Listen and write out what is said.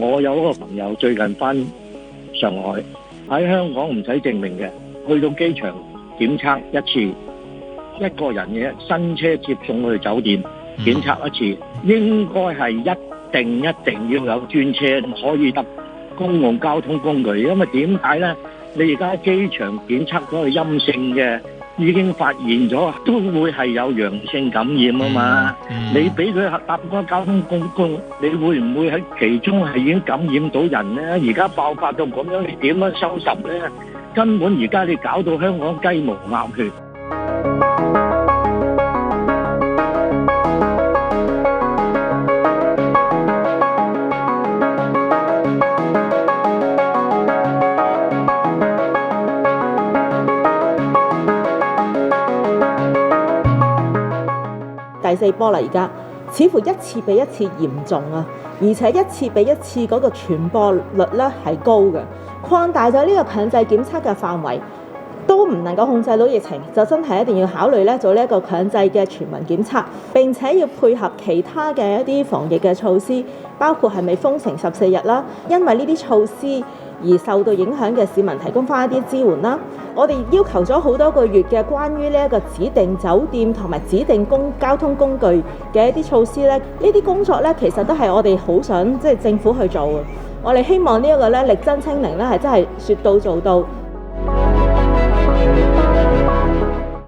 我有一個朋友最近翻上海，喺香港唔使證明嘅，去到機場檢測一次，一個人嘅新車接送去酒店檢測一次，應該係一定要有專車可以得公共交通工具，因為點解呢？你而家機場檢測咗係陰性嘅，已經發現咗都會係有陽性感染啊嘛。你俾佢搭嗰個交通工具，你會唔會喺其中係已經感染到人呢？而家爆發到咁樣，你點樣收拾呢？根本而家你搞到香港雞毛鴨血。第四波啦，而家似乎一次比一次嚴重啊，而且一次比一次嗰個傳播率咧係高嘅，擴大咗呢個強制檢測嘅範圍，都唔能夠控制到疫情，就真係一定要考慮咧做呢一個強制嘅全民檢測，並且要配合其他嘅一啲防疫嘅措施，包括係咪封城14日啦，因為呢啲措施而受到影響嘅市民提供翻一啲支援啦。我哋要求咗好多個月嘅關於呢一個指定酒店同埋指定交通工具嘅一啲措施咧，呢啲工作咧其實都係我哋好想政府去做嘅。我哋希望呢一個咧力爭清零咧係真係說到做到，